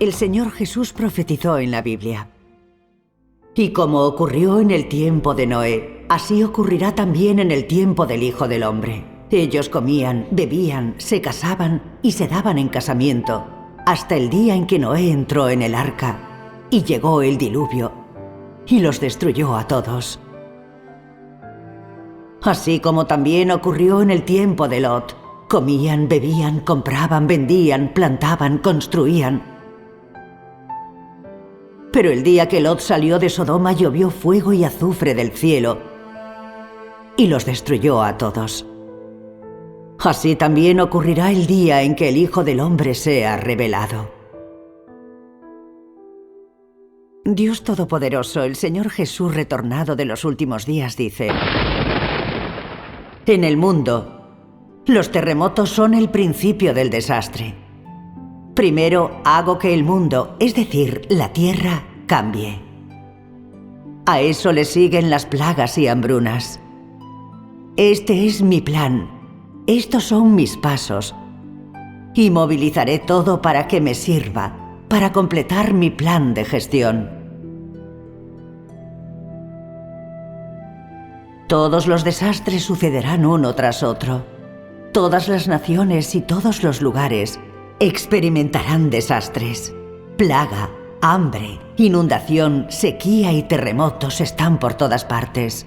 el Señor Jesús profetizó en la Biblia: y como ocurrió en el tiempo de Noé, así ocurrirá también en el tiempo del Hijo del Hombre. Ellos comían, bebían, se casaban y se daban en casamiento, hasta el día en que Noé entró en el arca, y llegó el diluvio, y los destruyó a todos. Así como también ocurrió en el tiempo de Lot: comían, bebían, compraban, vendían, plantaban, construían. Pero el día que Lot salió de Sodoma llovió fuego y azufre del cielo, y los destruyó a todos. Así también ocurrirá el día en que el Hijo del Hombre sea revelado. Dios Todopoderoso, el Señor Jesús retornado de los últimos días, dice: en el mundo, los terremotos son el principio del desastre. Primero hago que el mundo, es decir, la tierra, cambie. A eso le siguen las plagas y hambrunas. Este es mi plan. Estos son mis pasos. Y movilizaré todo para que me sirva, para completar mi plan de gestión. Todos los desastres sucederán uno tras otro. Todas las naciones y todos los lugares experimentarán desastres. Plaga, hambre, inundación, sequía y terremotos están por todas partes.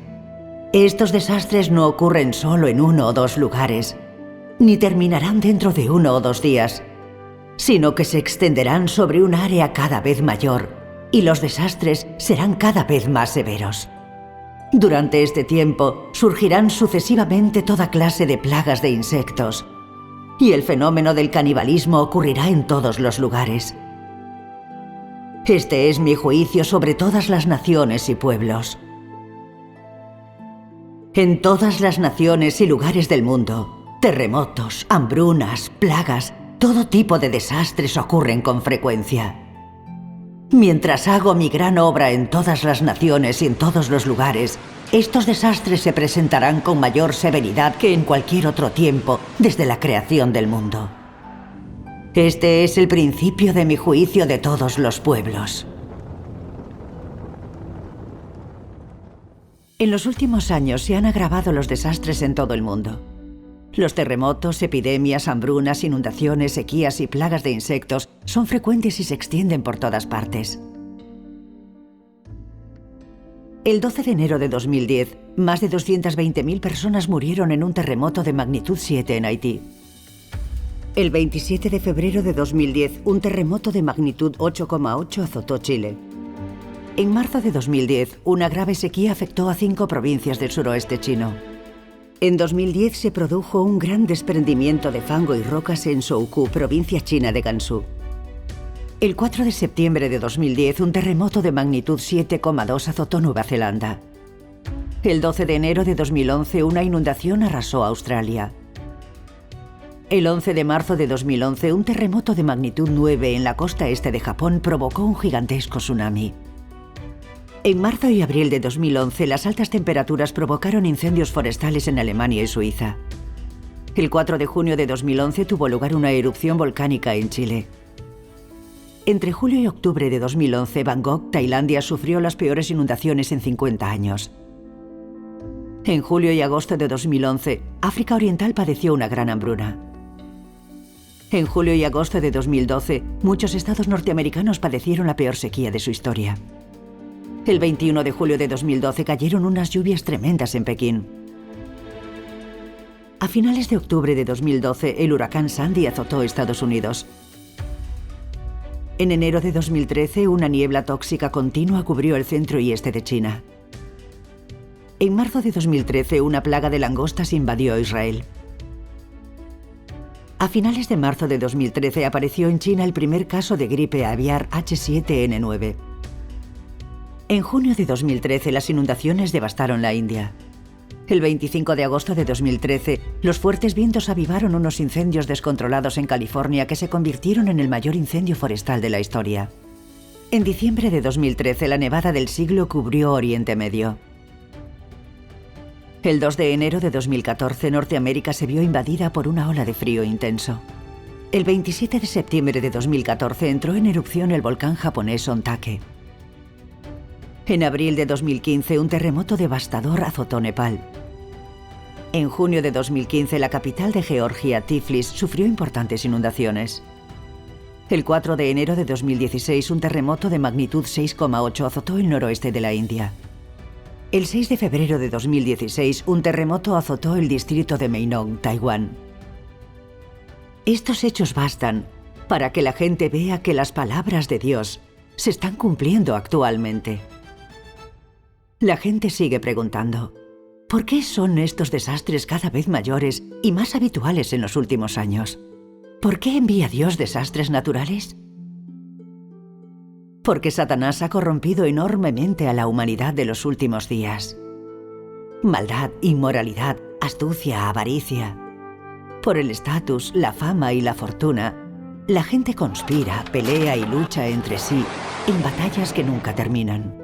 Estos desastres no ocurren solo en 1 o 2 lugares, ni terminarán dentro de 1 o 2 días, sino que se extenderán sobre un área cada vez mayor, y los desastres serán cada vez más severos. Durante este tiempo surgirán sucesivamente toda clase de plagas de insectos, y el fenómeno del canibalismo ocurrirá en todos los lugares. Este es mi juicio sobre todas las naciones y pueblos. En todas las naciones y lugares del mundo, terremotos, hambrunas, plagas, todo tipo de desastres ocurren con frecuencia. Mientras hago mi gran obra en todas las naciones y en todos los lugares, estos desastres se presentarán con mayor severidad que en cualquier otro tiempo desde la creación del mundo. Este es el principio de mi juicio de todos los pueblos. En los últimos años se han agravado los desastres en todo el mundo. Los terremotos, epidemias, hambrunas, inundaciones, sequías y plagas de insectos son frecuentes y se extienden por todas partes. El 12 de enero de 2010, más de 220.000 personas murieron en un terremoto de magnitud 7 en Haití. El 27 de febrero de 2010, un terremoto de magnitud 8,8 azotó Chile. En marzo de 2010, una grave sequía afectó a 5 provincias del suroeste chino. En 2010 se produjo un gran desprendimiento de fango y rocas en Shoukou, provincia china de Gansu. El 4 de septiembre de 2010, un terremoto de magnitud 7,2 azotó Nueva Zelanda. El 12 de enero de 2011, una inundación arrasó Australia. El 11 de marzo de 2011, un terremoto de magnitud 9 en la costa este de Japón provocó un gigantesco tsunami. En marzo y abril de 2011, las altas temperaturas provocaron incendios forestales en Alemania y Suiza. El 4 de junio de 2011 tuvo lugar una erupción volcánica en Chile. Entre julio y octubre de 2011, Bangkok, Tailandia, sufrió las peores inundaciones en 50 años. En julio y agosto de 2011, África Oriental padeció una gran hambruna. En julio y agosto de 2012, muchos estados norteamericanos padecieron la peor sequía de su historia. El 21 de julio de 2012 cayeron unas lluvias tremendas en Pekín. A finales de octubre de 2012, el huracán Sandy azotó Estados Unidos. En enero de 2013, una niebla tóxica continua cubrió el centro y este de China. En marzo de 2013, una plaga de langostas invadió Israel. A finales de marzo de 2013 apareció en China el primer caso de gripe aviar H7N9. En junio de 2013, las inundaciones devastaron la India. El 25 de agosto de 2013, los fuertes vientos avivaron unos incendios descontrolados en California que se convirtieron en el mayor incendio forestal de la historia. En diciembre de 2013, la nevada del siglo cubrió Oriente Medio. El 2 de enero de 2014, Norteamérica se vio invadida por una ola de frío intenso. El 27 de septiembre de 2014 entró en erupción el volcán japonés Ontake. En abril de 2015, un terremoto devastador azotó Nepal. En junio de 2015, la capital de Georgia, Tiflis, sufrió importantes inundaciones. El 4 de enero de 2016, un terremoto de magnitud 6,8 azotó el noroeste de la India. El 6 de febrero de 2016, un terremoto azotó el distrito de Meinong, Taiwán. Estos hechos bastan para que la gente vea que las palabras de Dios se están cumpliendo actualmente. La gente sigue preguntando, ¿por qué son estos desastres cada vez mayores y más habituales en los últimos años? ¿Por qué envía Dios desastres naturales? Porque Satanás ha corrompido enormemente a la humanidad de los últimos días. Maldad, inmoralidad, astucia, avaricia. Por el estatus, la fama y la fortuna, la gente conspira, pelea y lucha entre sí en batallas que nunca terminan.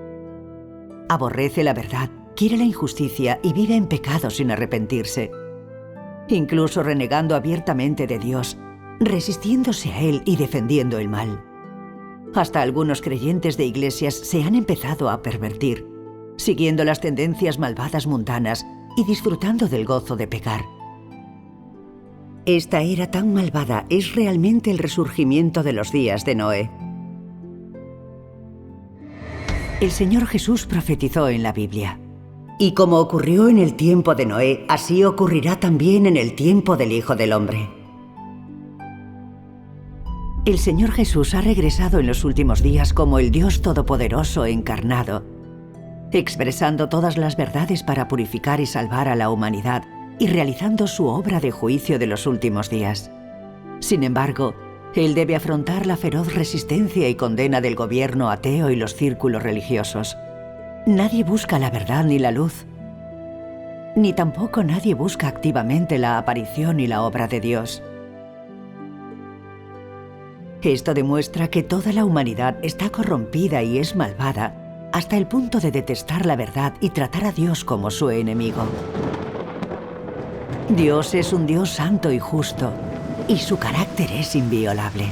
Aborrece la verdad, quiere la injusticia y vive en pecado sin arrepentirse, incluso renegando abiertamente de Dios, resistiéndose a Él y defendiendo el mal. Hasta algunos creyentes de iglesias se han empezado a pervertir, siguiendo las tendencias malvadas mundanas y disfrutando del gozo de pecar. Esta era tan malvada es realmente el resurgimiento de los días de Noé. El Señor Jesús profetizó en la Biblia: y como ocurrió en el tiempo de Noé, así ocurrirá también en el tiempo del Hijo del Hombre. El Señor Jesús ha regresado en los últimos días como el Dios Todopoderoso encarnado, expresando todas las verdades para purificar y salvar a la humanidad y realizando su obra de juicio de los últimos días. Sin embargo, Él debe afrontar la feroz resistencia y condena del gobierno ateo y los círculos religiosos. Nadie busca la verdad ni la luz, ni tampoco nadie busca activamente la aparición y la obra de Dios. Esto demuestra que toda la humanidad está corrompida y es malvada hasta el punto de detestar la verdad y tratar a Dios como su enemigo. Dios es un Dios santo y justo, y su carácter es inviolable.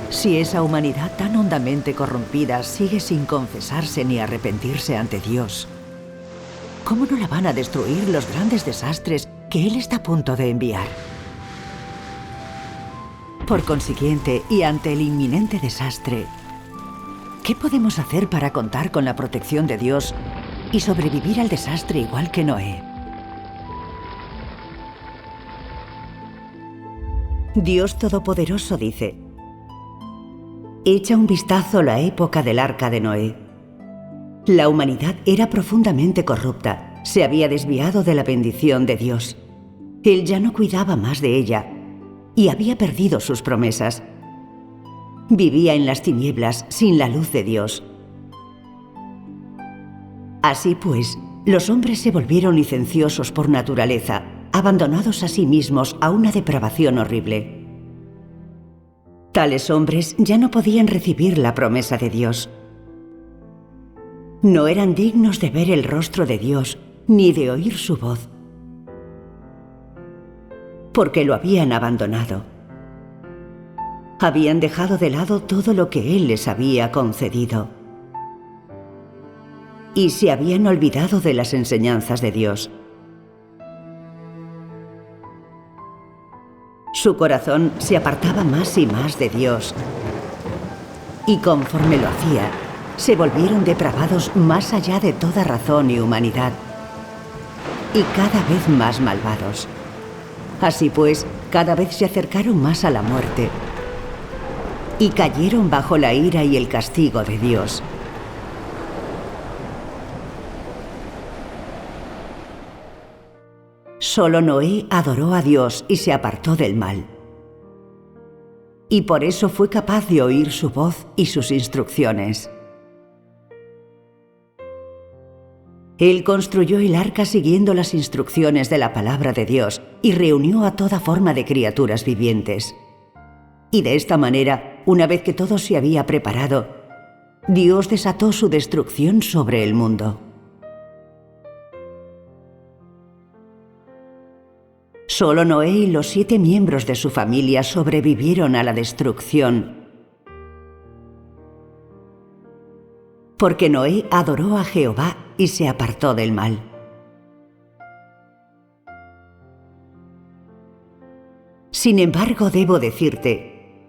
Si esa humanidad tan hondamente corrompida sigue sin confesarse ni arrepentirse ante Dios, ¿cómo no la van a destruir los grandes desastres que Él está a punto de enviar? Por consiguiente, y ante el inminente desastre, ¿qué podemos hacer para contar con la protección de Dios y sobrevivir al desastre igual que Noé? Dios Todopoderoso dice: echa un vistazo a la época del arca de Noé. La humanidad era profundamente corrupta, se había desviado de la bendición de Dios. Él ya no cuidaba más de ella y había perdido sus promesas. Vivía en las tinieblas sin la luz de Dios. Así pues, los hombres se volvieron licenciosos por naturaleza, abandonados a sí mismos a una depravación horrible. Tales hombres ya no podían recibir la promesa de Dios. No eran dignos de ver el rostro de Dios ni de oír su voz, porque lo habían abandonado. Habían dejado de lado todo lo que Él les había concedido y se habían olvidado de las enseñanzas de Dios. Su corazón se apartaba más y más de Dios, y conforme lo hacía, se volvieron depravados más allá de toda razón y humanidad, y cada vez más malvados. Así pues, cada vez se acercaron más a la muerte, y cayeron bajo la ira y el castigo de Dios. Solo Noé adoró a Dios y se apartó del mal. Y por eso fue capaz de oír su voz y sus instrucciones. Él construyó el arca siguiendo las instrucciones de la palabra de Dios y reunió a toda forma de criaturas vivientes. Y de esta manera, una vez que todo se había preparado, Dios desató su destrucción sobre el mundo. Solo Noé y los 7 miembros de su familia sobrevivieron a la destrucción, porque Noé adoró a Jehová y se apartó del mal. Sin embargo, debo decirte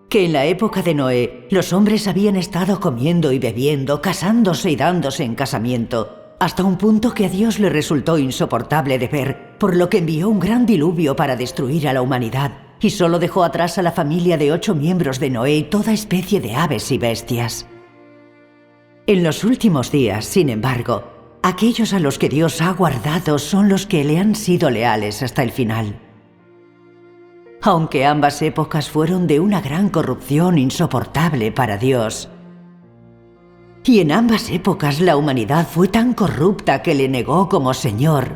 que en la época de Noé, los hombres habían estado comiendo y bebiendo, casándose y dándose en casamiento, hasta un punto que a Dios le resultó insoportable de ver, por lo que envió un gran diluvio para destruir a la humanidad, y solo dejó atrás a la familia de 8 miembros de Noé y toda especie de aves y bestias. En los últimos días, sin embargo, aquellos a los que Dios ha guardado son los que le han sido leales hasta el final. Aunque ambas épocas fueron de una gran corrupción insoportable para Dios, y en ambas épocas la humanidad fue tan corrupta que le negó como Señor,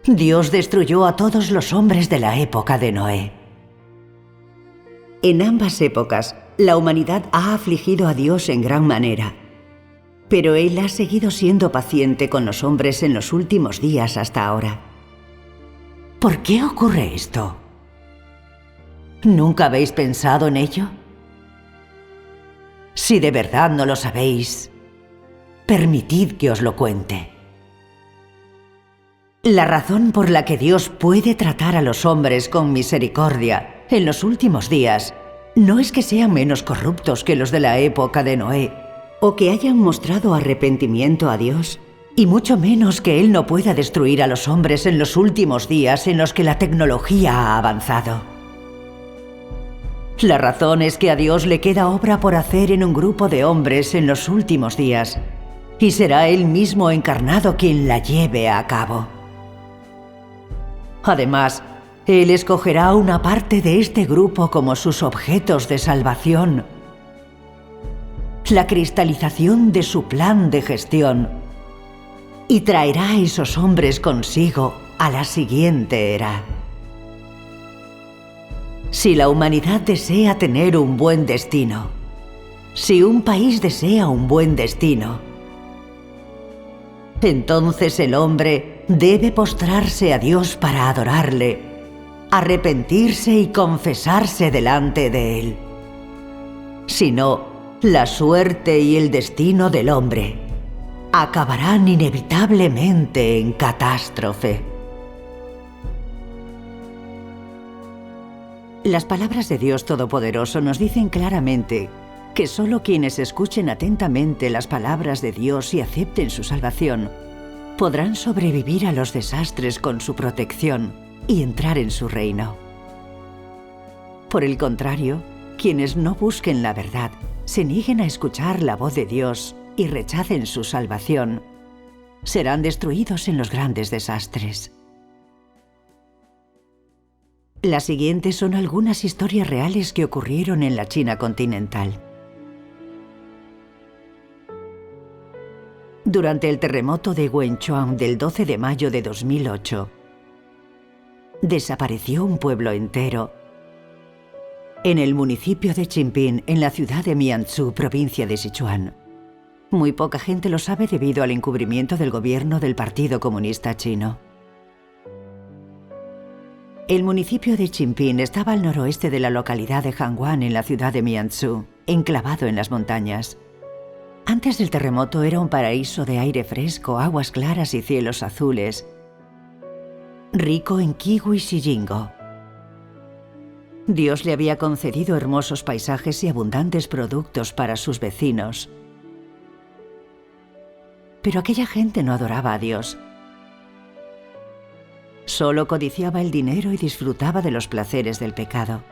Dios destruyó a todos los hombres de la época de Noé. En ambas épocas, la humanidad ha afligido a Dios en gran manera, pero Él ha seguido siendo paciente con los hombres en los últimos días hasta ahora. ¿Por qué ocurre esto? ¿Nunca habéis pensado en ello? Si de verdad no lo sabéis, permitid que os lo cuente. La razón por la que Dios puede tratar a los hombres con misericordia en los últimos días no es que sean menos corruptos que los de la época de Noé, o que hayan mostrado arrepentimiento a Dios, y mucho menos que Él no pueda destruir a los hombres en los últimos días en los que la tecnología ha avanzado. La razón es que a Dios le queda obra por hacer en un grupo de hombres en los últimos días, y será Él mismo encarnado quien la lleve a cabo. Además, Él escogerá una parte de este grupo como sus objetos de salvación, la cristalización de su plan de gestión, y traerá a esos hombres consigo a la siguiente era. Si la humanidad desea tener un buen destino, si un país desea un buen destino, entonces el hombre debe postrarse a Dios para adorarle, arrepentirse y confesarse delante de Él. Si no, la suerte y el destino del hombre acabarán inevitablemente en catástrofe. Las palabras de Dios Todopoderoso nos dicen claramente que solo quienes escuchen atentamente las palabras de Dios y acepten su salvación podrán sobrevivir a los desastres con su protección y entrar en su reino. Por el contrario, quienes no busquen la verdad, se nieguen a escuchar la voz de Dios y rechacen su salvación, serán destruidos en los grandes desastres. Las siguientes son algunas historias reales que ocurrieron en la China continental. Durante el terremoto de Wenchuan del 12 de mayo de 2008, desapareció un pueblo entero en el municipio de Chingping, en la ciudad de Mianzhou, provincia de Sichuan. Muy poca gente lo sabe debido al encubrimiento del gobierno del Partido Comunista Chino. El municipio de Chingping estaba al noroeste de la localidad de Hangwan, en la ciudad de Mianzhou, enclavado en las montañas. Antes del terremoto era un paraíso de aire fresco, aguas claras y cielos azules, rico en kiwis y jingo. Dios le había concedido hermosos paisajes y abundantes productos para sus vecinos. Pero aquella gente no adoraba a Dios. Solo codiciaba el dinero y disfrutaba de los placeres del pecado.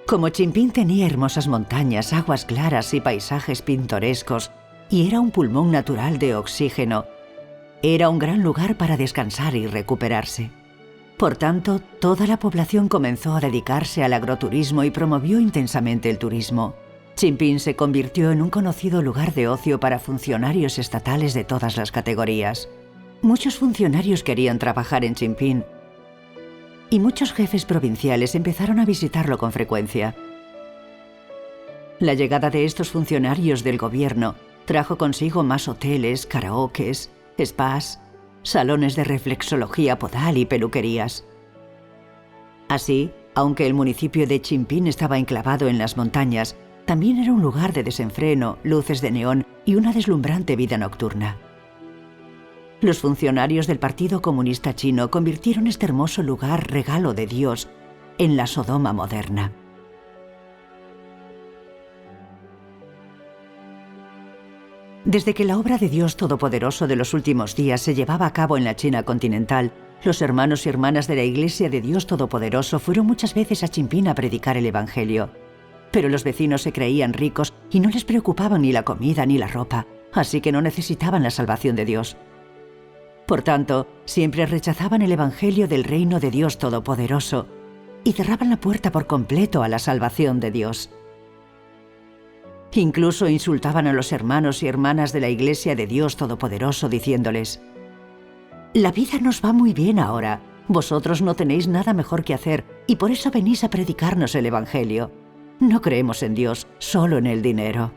Como Chingping tenía hermosas montañas, aguas claras y paisajes pintorescos, y era un pulmón natural de oxígeno, era un gran lugar para descansar y recuperarse. Por tanto, toda la población comenzó a dedicarse al agroturismo y promovió intensamente el turismo. Chingping se convirtió en un conocido lugar de ocio para funcionarios estatales de todas las categorías. Muchos funcionarios querían trabajar en Chingping y muchos jefes provinciales empezaron a visitarlo con frecuencia. La llegada de estos funcionarios del gobierno trajo consigo más hoteles, karaokes, spas, salones de reflexología podal y peluquerías. Así, aunque el municipio de Chimphín estaba enclavado en las montañas, también era un lugar de desenfreno, luces de neón y una deslumbrante vida nocturna. Los funcionarios del Partido Comunista Chino convirtieron este hermoso lugar, regalo de Dios, en la Sodoma moderna. Desde que la obra de Dios Todopoderoso de los últimos días se llevaba a cabo en la China continental, los hermanos y hermanas de la Iglesia de Dios Todopoderoso fueron muchas veces a Chimphín a predicar el Evangelio. Pero los vecinos se creían ricos y no les preocupaba ni la comida ni la ropa, así que no necesitaban la salvación de Dios. Por tanto, siempre rechazaban el Evangelio del reino de Dios Todopoderoso y cerraban la puerta por completo a la salvación de Dios. Incluso insultaban a los hermanos y hermanas de la Iglesia de Dios Todopoderoso diciéndoles: «La vida nos va muy bien ahora, vosotros no tenéis nada mejor que hacer y por eso venís a predicarnos el Evangelio. No creemos en Dios, solo en el dinero».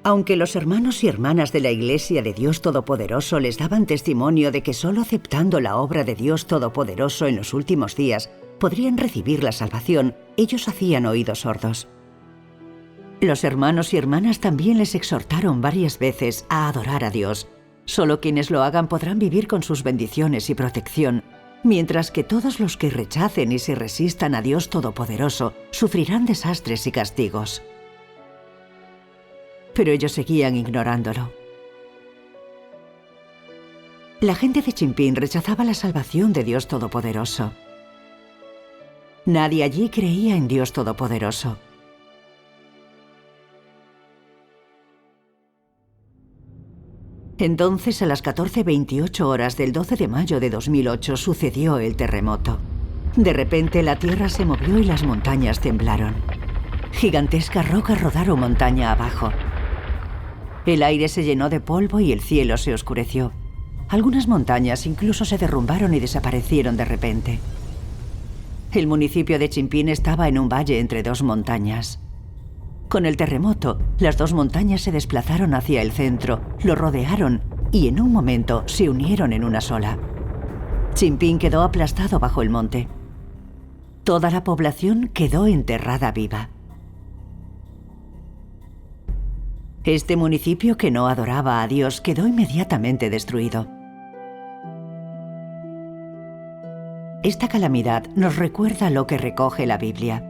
Aunque los hermanos y hermanas de la Iglesia de Dios Todopoderoso les daban testimonio de que solo aceptando la obra de Dios Todopoderoso en los últimos días podrían recibir la salvación, ellos hacían oídos sordos. Los hermanos y hermanas también les exhortaron varias veces a adorar a Dios. Solo quienes lo hagan podrán vivir con sus bendiciones y protección, mientras que todos los que rechacen y se resistan a Dios Todopoderoso sufrirán desastres y castigos. Pero ellos seguían ignorándolo. La gente de Chimphín rechazaba la salvación de Dios Todopoderoso. Nadie allí creía en Dios Todopoderoso. Entonces, a las 14:28 horas del 12 de mayo de 2008, sucedió el terremoto. De repente, la tierra se movió y las montañas temblaron. Gigantescas rocas rodaron montaña abajo. El aire se llenó de polvo y el cielo se oscureció. Algunas montañas incluso se derrumbaron y desaparecieron de repente. El municipio de Chimphín estaba en un valle entre dos montañas. Con el terremoto, las dos montañas se desplazaron hacia el centro, lo rodearon y en un momento se unieron en una sola. Chimphín quedó aplastado bajo el monte. Toda la población quedó enterrada viva. Este municipio que no adoraba a Dios quedó inmediatamente destruido. Esta calamidad nos recuerda lo que recoge la Biblia.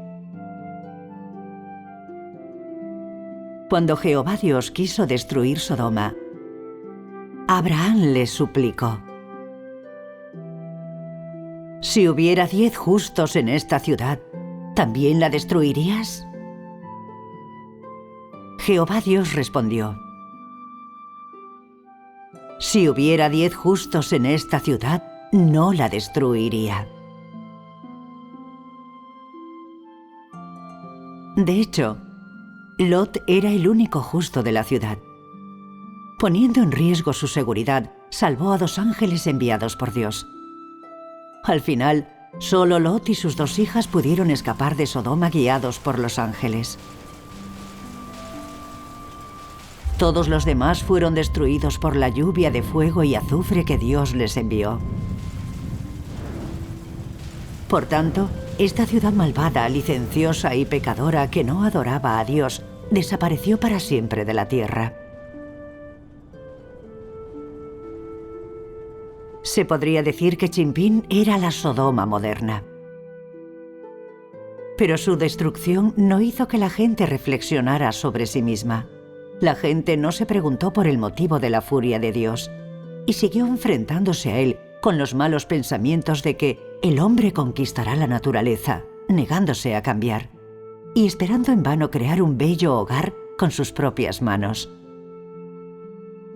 Cuando Jehová Dios quiso destruir Sodoma, Abraham le suplicó: «Si hubiera 10 justos en esta ciudad, ¿también la destruirías?». Jehová Dios respondió: «Si hubiera 10 justos en esta ciudad, no la destruiría». De hecho, Lot era el único justo de la ciudad. Poniendo en riesgo su seguridad, salvó a 2 ángeles enviados por Dios. Al final, solo Lot y sus 2 hijas pudieron escapar de Sodoma guiados por los ángeles. Todos los demás fueron destruidos por la lluvia de fuego y azufre que Dios les envió. Por tanto, esta ciudad malvada, licenciosa y pecadora que no adoraba a Dios, desapareció para siempre de la tierra. Se podría decir que Chimphín era la Sodoma moderna. Pero su destrucción no hizo que la gente reflexionara sobre sí misma. La gente no se preguntó por el motivo de la furia de Dios y siguió enfrentándose a él con los malos pensamientos de que el hombre conquistará la naturaleza, negándose a cambiar, y esperando en vano crear un bello hogar con sus propias manos.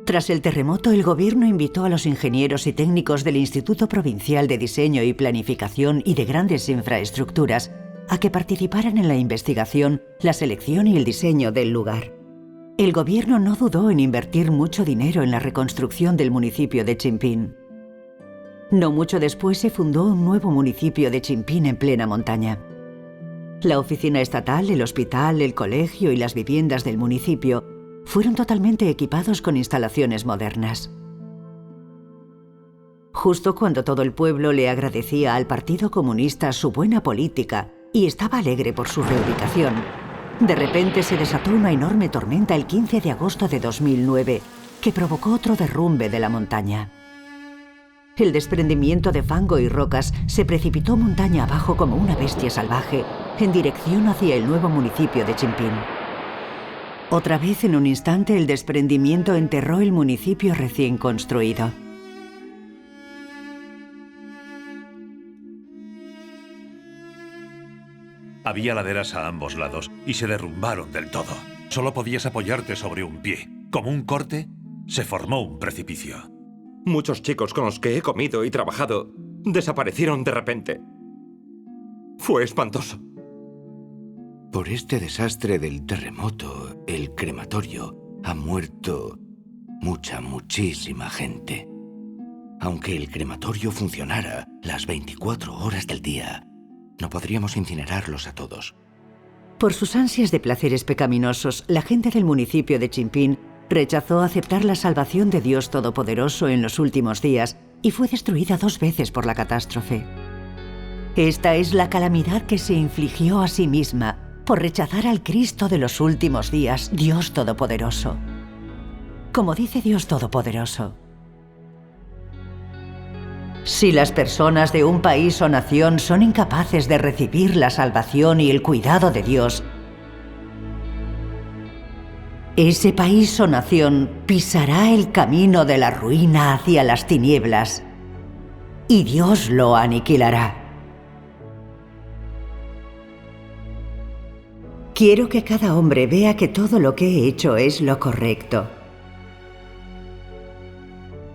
Tras el terremoto, el gobierno invitó a los ingenieros y técnicos del Instituto Provincial de Diseño y Planificación y de Grandes Infraestructuras a que participaran en la investigación, la selección y el diseño del lugar. El gobierno no dudó en invertir mucho dinero en la reconstrucción del municipio de Chimphín. No mucho después se fundó un nuevo municipio de Chimphín en plena montaña. La oficina estatal, el hospital, el colegio y las viviendas del municipio fueron totalmente equipados con instalaciones modernas. Justo cuando todo el pueblo le agradecía al Partido Comunista su buena política y estaba alegre por su reubicación, de repente se desató una enorme tormenta el 15 de agosto de 2009, que provocó otro derrumbe de la montaña. El desprendimiento de fango y rocas se precipitó montaña abajo como una bestia salvaje, en dirección hacia el nuevo municipio de Chimphín. Otra vez, en un instante, el desprendimiento enterró el municipio recién construido. Había laderas a ambos lados y se derrumbaron del todo. Solo podías apoyarte sobre un pie. Como un corte, se formó un precipicio. Muchos chicos con los que he comido y trabajado desaparecieron de repente. Fue espantoso. Por este desastre del terremoto, el crematorio ha muerto muchísima gente. Aunque el crematorio funcionara las 24 horas del día, no podríamos incinerarlos a todos. Por sus ansias de placeres pecaminosos, la gente del municipio de Chimphín rechazó aceptar la salvación de Dios Todopoderoso en los últimos días y fue destruida 2 veces por la catástrofe. Esta es la calamidad que se infligió a sí misma por rechazar al Cristo de los últimos días, Dios Todopoderoso. Como dice Dios Todopoderoso: si las personas de un país o nación son incapaces de recibir la salvación y el cuidado de Dios, ese país o nación pisará el camino de la ruina hacia las tinieblas y Dios lo aniquilará. Quiero que cada hombre vea que todo lo que he hecho es lo correcto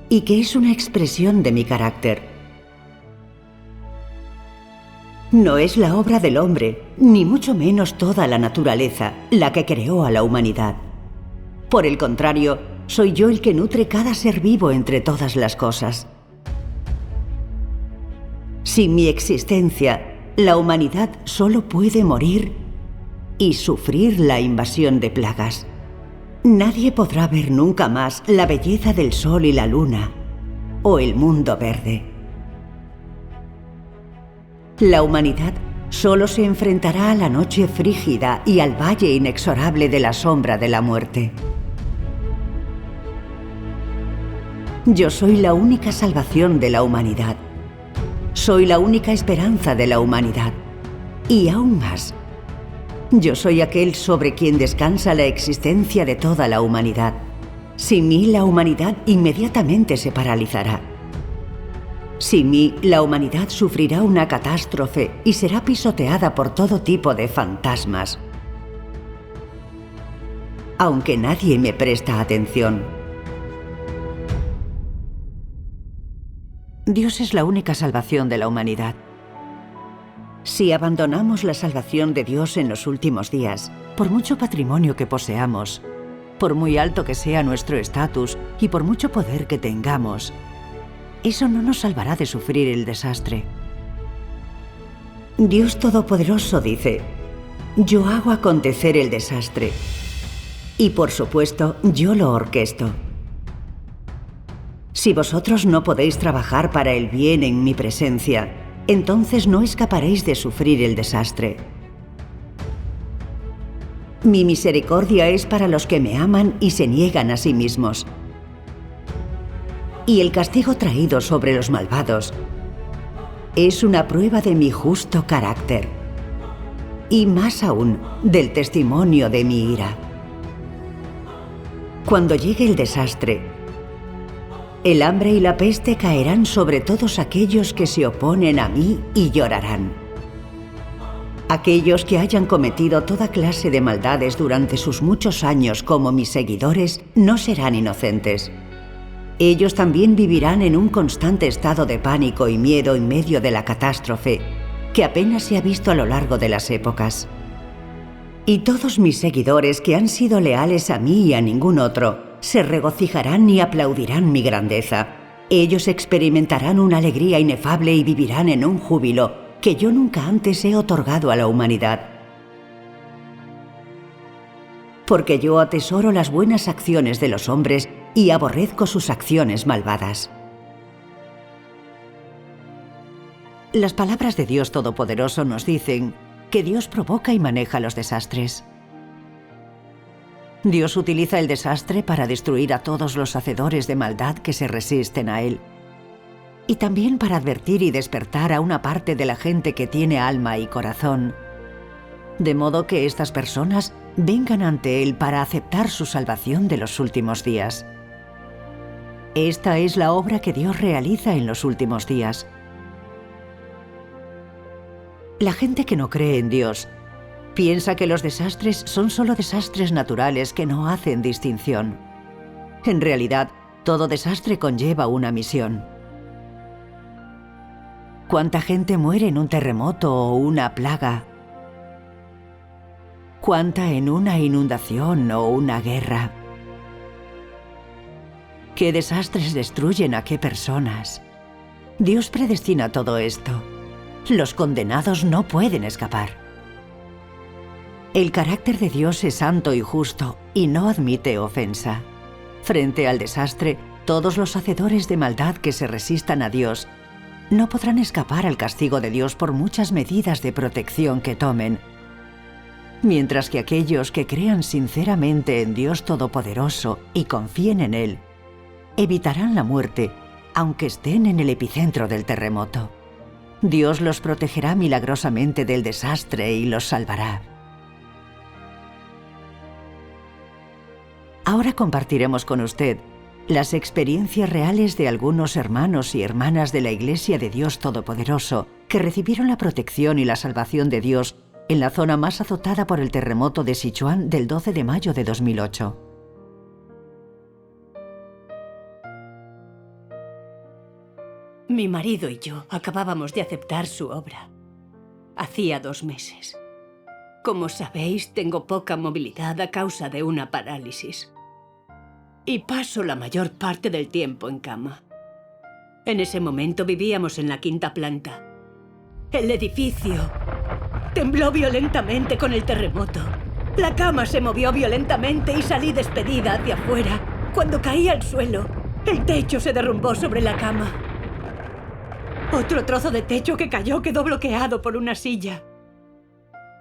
y que es una expresión de mi carácter. No es la obra del hombre, ni mucho menos toda la naturaleza, la que creó a la humanidad. Por el contrario, soy yo el que nutre cada ser vivo entre todas las cosas. Sin mi existencia, la humanidad solo puede morir y sufrir la invasión de plagas. Nadie podrá ver nunca más la belleza del sol y la luna, o el mundo verde. La humanidad solo se enfrentará a la noche frígida y al valle inexorable de la sombra de la muerte. Yo soy la única salvación de la humanidad. Soy la única esperanza de la humanidad. Y aún más, yo soy aquel sobre quien descansa la existencia de toda la humanidad. Sin mí, la humanidad inmediatamente se paralizará. Sin mí, la humanidad sufrirá una catástrofe y será pisoteada por todo tipo de fantasmas. Aunque nadie me presta atención. Dios es la única salvación de la humanidad. Si abandonamos la salvación de Dios en los últimos días, por mucho patrimonio que poseamos, por muy alto que sea nuestro estatus y por mucho poder que tengamos, eso no nos salvará de sufrir el desastre. Dios Todopoderoso dice: yo hago acontecer el desastre. Y por supuesto, yo lo orquesto. Si vosotros no podéis trabajar para el bien en mi presencia, entonces no escaparéis de sufrir el desastre. Mi misericordia es para los que me aman y se niegan a sí mismos. Y el castigo traído sobre los malvados es una prueba de mi justo carácter. Y más aún, del testimonio de mi ira. Cuando llegue el desastre, el hambre y la peste caerán sobre todos aquellos que se oponen a mí y llorarán. Aquellos que hayan cometido toda clase de maldades durante sus muchos años como mis seguidores no serán inocentes. Ellos también vivirán en un constante estado de pánico y miedo en medio de la catástrofe, que apenas se ha visto a lo largo de las épocas. Y todos mis seguidores que han sido leales a mí y a ningún otro, se regocijarán y aplaudirán mi grandeza. Ellos experimentarán una alegría inefable y vivirán en un júbilo que yo nunca antes he otorgado a la humanidad. porque yo atesoro las buenas acciones de los hombres y aborrezco sus acciones malvadas. Las palabras de Dios Todopoderoso nos dicen que Dios provoca y maneja los desastres. Dios utiliza el desastre para destruir a todos los hacedores de maldad que se resisten a Él, y también para advertir y despertar a una parte de la gente que tiene alma y corazón, de modo que estas personas vengan ante Él para aceptar su salvación de los últimos días. Esta es la obra que Dios realiza en los últimos días. La gente que no cree en Dios piensa que los desastres son solo desastres naturales que no hacen distinción. En realidad, todo desastre conlleva una misión. ¿Cuánta gente muere en un terremoto o una plaga? ¿Cuánta en una inundación o una guerra? ¿Qué desastres destruyen a qué personas? Dios predestina todo esto. Los condenados no pueden escapar. El carácter de Dios es santo y justo y no admite ofensa. Frente al desastre, todos los hacedores de maldad que se resistan a Dios no podrán escapar al castigo de Dios por muchas medidas de protección que tomen, mientras que aquellos que crean sinceramente en Dios Todopoderoso y confíen en Él, evitarán la muerte, aunque estén en el epicentro del terremoto. Dios los protegerá milagrosamente del desastre y los salvará. Ahora compartiremos con usted las experiencias reales de algunos hermanos y hermanas de la Iglesia de Dios Todopoderoso que recibieron la protección y la salvación de Dios en la zona más azotada por el terremoto de Sichuan del 12 de mayo de 2008. Mi marido y yo acabábamos de aceptar su obra. Hacía 2 meses. Como sabéis, tengo poca movilidad a causa de una parálisis. Y paso la mayor parte del tiempo en cama. En ese momento vivíamos en la 5ª planta. El edificio tembló violentamente con el terremoto. La cama se movió violentamente y salí despedida hacia afuera. Cuando caí al suelo, el techo se derrumbó sobre la cama. Otro trozo de techo que cayó quedó bloqueado por una silla,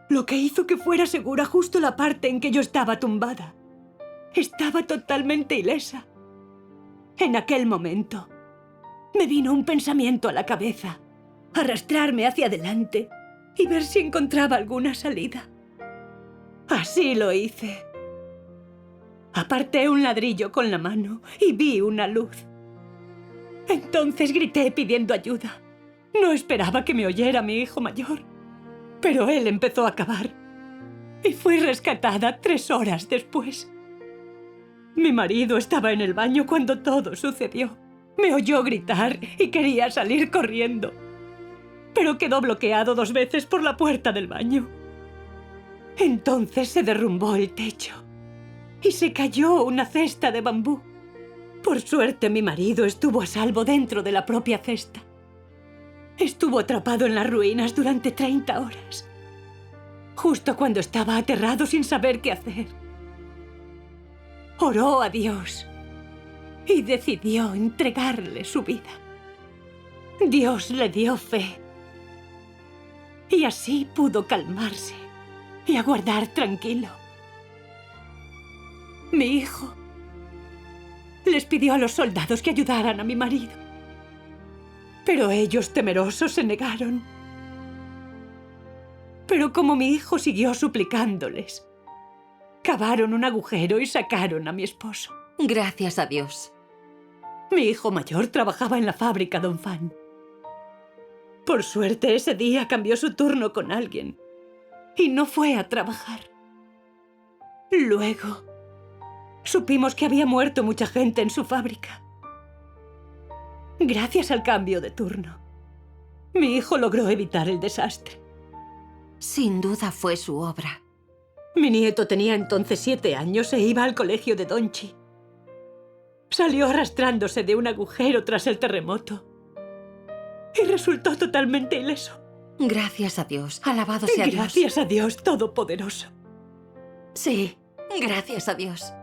lo que hizo que fuera segura justo la parte en que yo estaba tumbada. Estaba totalmente ilesa. En aquel momento, me vino un pensamiento a la cabeza: arrastrarme hacia adelante y ver si encontraba alguna salida. Así lo hice. Aparté un ladrillo con la mano y vi una luz. Entonces grité pidiendo ayuda. No esperaba que me oyera mi hijo mayor, pero él empezó a cavar y fui rescatada 3 horas después. Mi marido estaba en el baño cuando todo sucedió. Me oyó gritar y quería salir corriendo, pero quedó bloqueado 2 veces por la puerta del baño. Entonces se derrumbó el techo y se cayó una cesta de bambú. Por suerte, mi marido estuvo a salvo dentro de la propia cesta. Estuvo atrapado en las ruinas durante 30 horas, justo cuando estaba aterrado sin saber qué hacer. Oró a Dios y decidió entregarle su vida. Dios le dio fe y así pudo calmarse y aguardar tranquilo. Mi hijo les pidió a los soldados que ayudaran a mi marido, pero ellos, temerosos, se negaron. Pero como mi hijo siguió suplicándoles, cavaron un agujero y sacaron a mi esposo. Gracias a Dios. Mi hijo mayor trabajaba en la fábrica Don Fan. Por suerte, ese día cambió su turno con alguien y no fue a trabajar. Luego, supimos que había muerto mucha gente en su fábrica. Gracias al cambio de turno, mi hijo logró evitar el desastre. Sin duda fue su obra. Mi nieto tenía entonces 7 años e iba al colegio de Donchi. Salió arrastrándose de un agujero tras el terremoto y resultó totalmente ileso. Gracias a Dios. Alabado sea Dios. Gracias a Dios Todopoderoso. Sí, Gracias a Dios.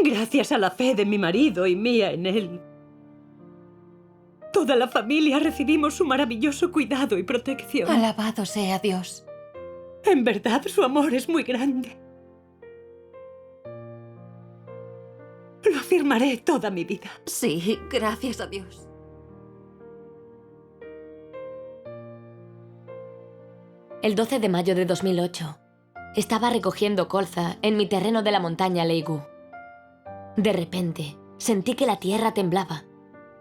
Gracias a la fe de mi marido y mía en él, toda la familia recibimos su maravilloso cuidado y protección. Alabado sea Dios. En verdad, su amor es muy grande. Lo afirmaré toda mi vida. Sí, gracias a Dios. El 12 de mayo de 2008, estaba recogiendo colza en mi terreno de la montaña Leigu. De repente, sentí que la tierra temblaba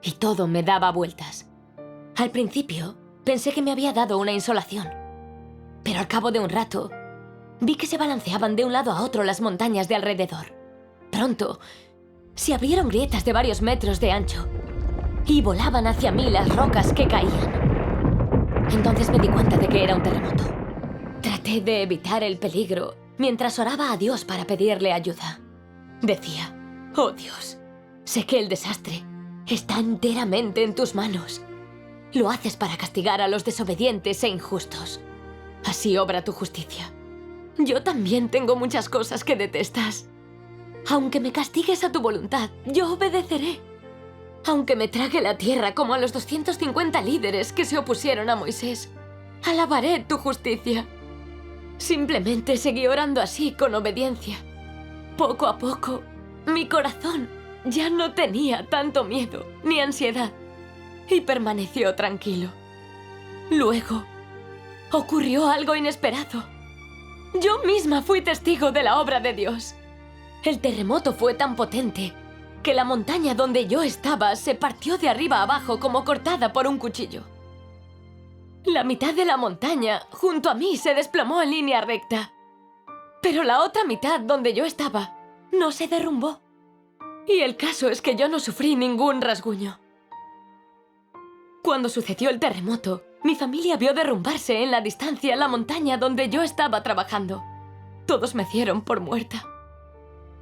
y todo me daba vueltas. Al principio, pensé que me había dado una insolación, pero al cabo de un rato, vi que se balanceaban de un lado a otro las montañas de alrededor. Pronto, se abrieron grietas de varios metros de ancho y volaban hacia mí las rocas que caían. Entonces me di cuenta de que era un terremoto. Traté de evitar el peligro mientras oraba a Dios para pedirle ayuda. Decía, oh Dios, sé que el desastre está enteramente en tus manos. Lo haces para castigar a los desobedientes e injustos. Así obra tu justicia. Yo también tengo muchas cosas que detestas. Aunque me castigues a tu voluntad, yo obedeceré. Aunque me trague la tierra como a los 250 líderes que se opusieron a Moisés, alabaré tu justicia. Simplemente seguí orando así con obediencia. Poco a poco, mi corazón ya no tenía tanto miedo ni ansiedad y permaneció tranquilo. Luego, ocurrió algo inesperado. Yo misma fui testigo de la obra de Dios. El terremoto fue tan potente que la montaña donde yo estaba se partió de arriba a abajo como cortada por un cuchillo. La mitad de la montaña, junto a mí, se desplomó en línea recta. Pero la otra mitad, donde yo estaba, no se derrumbó. Y el caso es que yo no sufrí ningún rasguño. Cuando sucedió el terremoto, mi familia vio derrumbarse en la distancia la montaña donde yo estaba trabajando. Todos me dieron por muerta.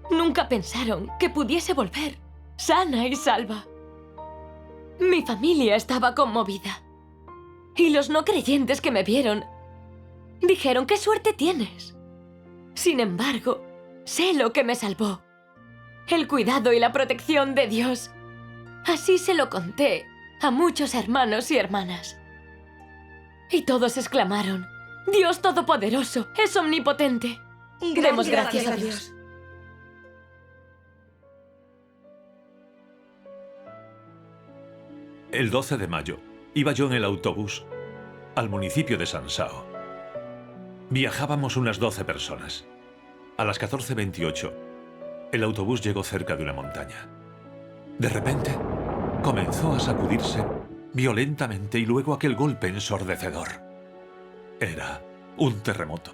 Nunca pensaron que pudiese volver, sana y salva. Mi familia estaba conmovida. Y los no creyentes que me vieron dijeron, ¡qué suerte tienes! Sin embargo, sé lo que me salvó. El cuidado y la protección de Dios. Así se lo conté a muchos hermanos y hermanas. Y todos exclamaron, ¡Dios Todopoderoso es omnipotente! Demos gracias a Dios. El 12 de mayo iba yo en el autobús al municipio de Sansao. Viajábamos unas 12 personas. A las 14:28, el autobús llegó cerca de una montaña. De repente, comenzó a sacudirse violentamente y luego aquel golpe ensordecedor. Era un terremoto.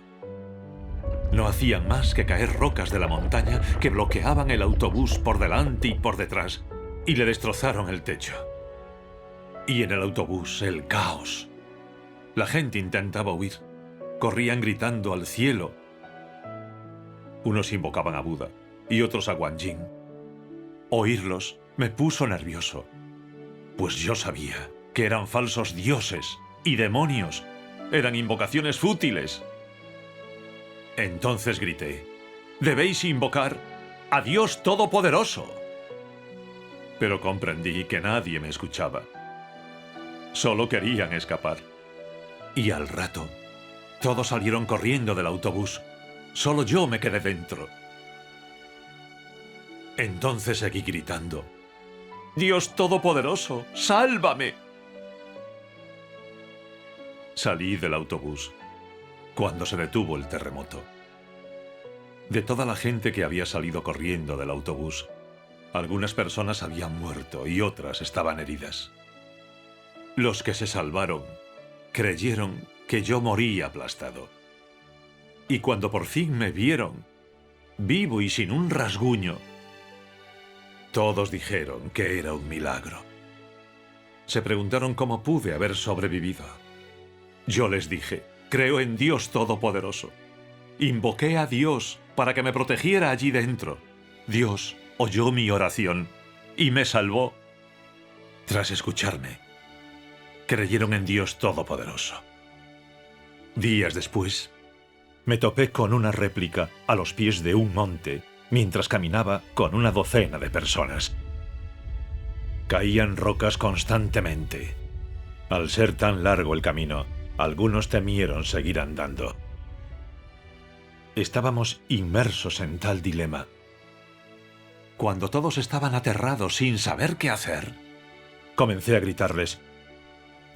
No hacían más que caer rocas de la montaña que bloqueaban el autobús por delante y por detrás y le destrozaron el techo. Y en el autobús, el caos. La gente intentaba huir. Corrían gritando al cielo. Unos invocaban a Buda y otros a Guanyin. Oírlos me puso nervioso, pues yo sabía que eran falsos dioses y demonios. Eran invocaciones fútiles. Entonces grité, «Debéis invocar a Dios Todopoderoso». Pero comprendí que nadie me escuchaba. Solo querían escapar. Y al rato, todos salieron corriendo del autobús. Solo yo me quedé dentro. Entonces seguí gritando, «Dios Todopoderoso, sálvame». Salí del autobús cuando se detuvo el terremoto. De toda la gente que había salido corriendo del autobús, algunas personas habían muerto y otras estaban heridas. Los que se salvaron creyeron que yo moría aplastado. Y cuando por fin me vieron, vivo y sin un rasguño, todos dijeron que era un milagro. Se preguntaron cómo pude haber sobrevivido. Yo les dije, creo en Dios Todopoderoso. Invoqué a Dios para que me protegiera allí dentro. Dios oyó mi oración y me salvó. Tras escucharme, creyeron en Dios Todopoderoso. Días después, me topé con una réplica a los pies de un monte mientras caminaba con una docena de personas. Caían rocas constantemente. Al ser tan largo el camino, algunos temieron seguir andando. Estábamos inmersos en tal dilema. Cuando todos estaban aterrados sin saber qué hacer, comencé a gritarles: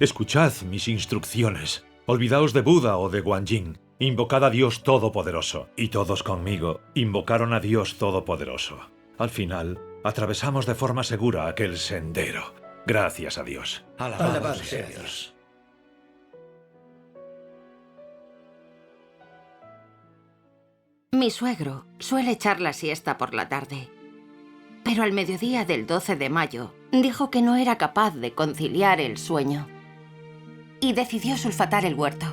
«Escuchad mis instrucciones. Olvidaos de Buda o de Guanyin. Invocad a Dios Todopoderoso». Y todos conmigo invocaron a Dios Todopoderoso. Al final, atravesamos de forma segura aquel sendero. Gracias a Dios. Alabado sea Dios. Mi suegro suele echar la siesta por la tarde, pero al mediodía del 12 de mayo dijo que no era capaz de conciliar el sueño y decidió sulfatar el huerto.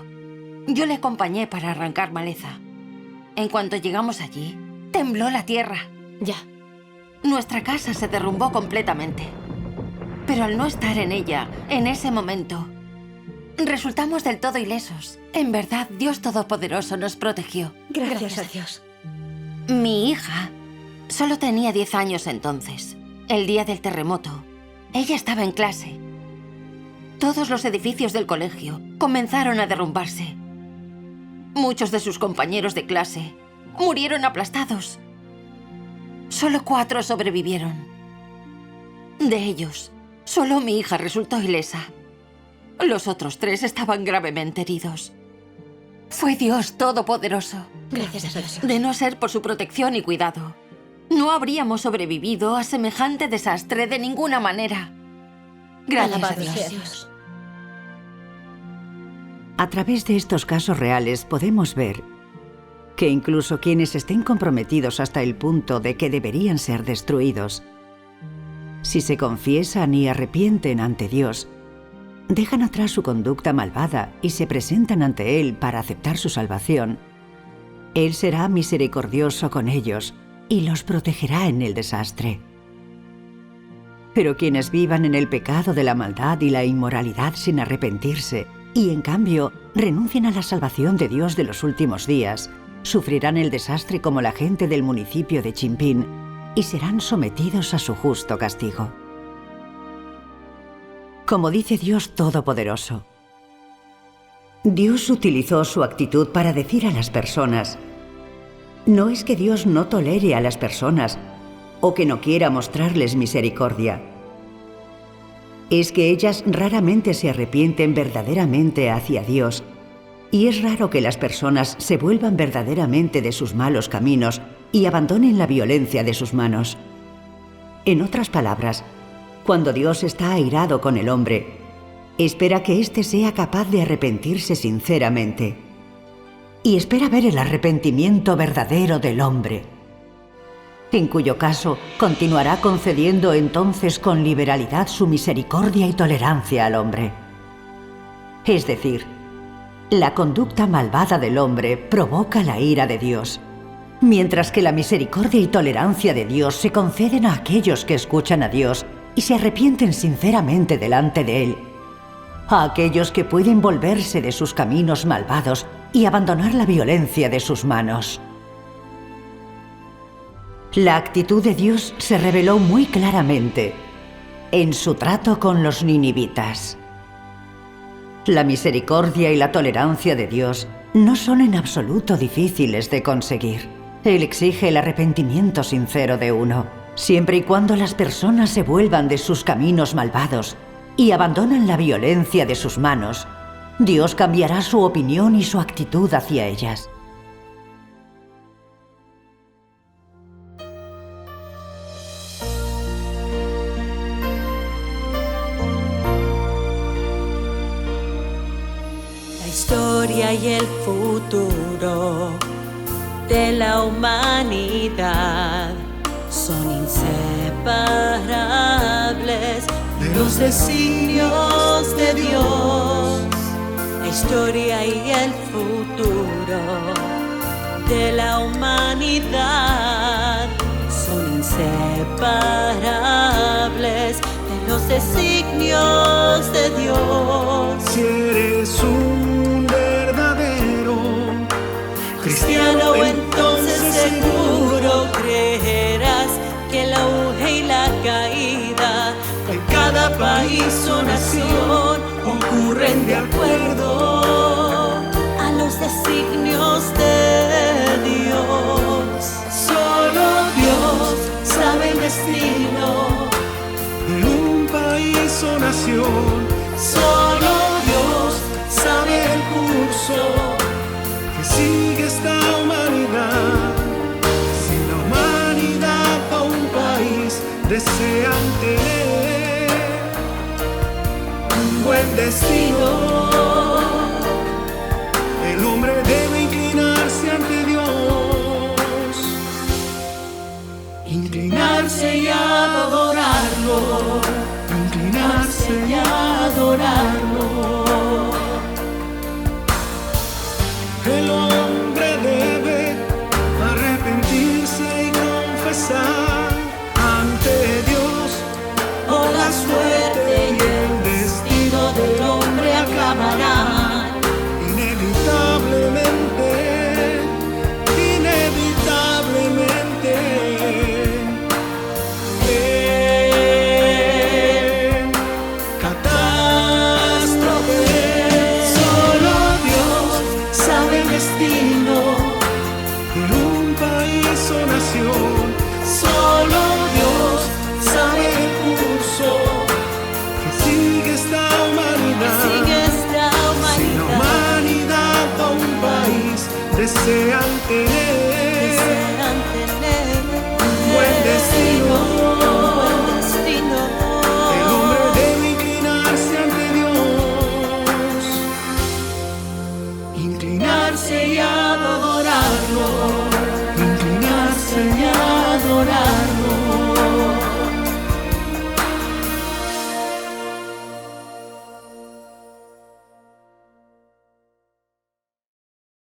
Yo le acompañé para arrancar maleza. En cuanto llegamos allí, tembló la tierra. Ya. Nuestra casa se derrumbó completamente. Pero al no estar en ella, en ese momento, resultamos del todo ilesos. En verdad, Dios Todopoderoso nos protegió. Gracias a Dios. Mi hija solo tenía 10 años entonces. El día del terremoto, ella estaba en clase. Todos los edificios del colegio comenzaron a derrumbarse. Muchos de sus compañeros de clase murieron aplastados. Solo 4 sobrevivieron. De ellos, solo mi hija resultó ilesa. Los otros 3 estaban gravemente heridos. Fue Dios Todopoderoso. Gracias a Dios. De no ser por su protección y cuidado, no habríamos sobrevivido a semejante desastre de ninguna manera. Gracias a Alabado Dios. sea Dios. A través de estos casos reales podemos ver que incluso quienes estén comprometidos hasta el punto de que deberían ser destruidos, si se confiesan y arrepienten ante Dios, dejan atrás su conducta malvada y se presentan ante Él para aceptar su salvación, Él será misericordioso con ellos y los protegerá en el desastre. Pero quienes vivan en el pecado de la maldad y la inmoralidad sin arrepentirse, y en cambio renuncien a la salvación de Dios de los últimos días, sufrirán el desastre como la gente del municipio de Chimpín y serán sometidos a su justo castigo. Como dice Dios Todopoderoso, Dios utilizó su actitud para decir a las personas: no es que Dios no tolere a las personas o que no quiera mostrarles misericordia. Es que ellas raramente se arrepienten verdaderamente hacia Dios, y es raro que las personas se vuelvan verdaderamente de sus malos caminos y abandonen la violencia de sus manos. En otras palabras, cuando Dios está airado con el hombre, espera que éste sea capaz de arrepentirse sinceramente, y espera ver el arrepentimiento verdadero del hombre, en cuyo caso continuará concediendo entonces con liberalidad su misericordia y tolerancia al hombre. Es decir, la conducta malvada del hombre provoca la ira de Dios, mientras que la misericordia y tolerancia de Dios se conceden a aquellos que escuchan a Dios y se arrepienten sinceramente delante de Él, a aquellos que pueden volverse de sus caminos malvados y abandonar la violencia de sus manos. La actitud de Dios se reveló muy claramente en su trato con los ninivitas. La misericordia y la tolerancia de Dios no son en absoluto difíciles de conseguir. Él exige el arrepentimiento sincero de uno, siempre y cuando las personas se vuelvan de sus caminos malvados y abandonan la violencia de sus manos. Dios cambiará su opinión y su actitud hacia ellas. La historia y el futuro de la humanidad son inseparables de los designios de Dios. La historia y el futuro de la humanidad son inseparables de los designios de Dios. Si eres un verdadero cristiano, entonces seguro creerás que el auge y la caída de cada país o nación ocurren de acuerdo a los designios de Dios. Solo Dios sabe el destino de un país o nación. Solo Dios sabe el curso que sigue esta humanidad. Si la humanidad o un país desean tener un buen destino, el hombre debe inclinarse ante Dios, inclinarse y adorarlo, inclinarse y adorarlo. el hombre debe arrepentirse y confesar ante Dios, O la suerte y el destino del hombre acabarán. inevitablemente, inevitablemente. En catástrofe. Solo Dios sabe el destino, De un país o nación, solo Dios sabe el curso que sigue esta humanidad. sigue esta Si la humanidad. humanidad o un país desean tener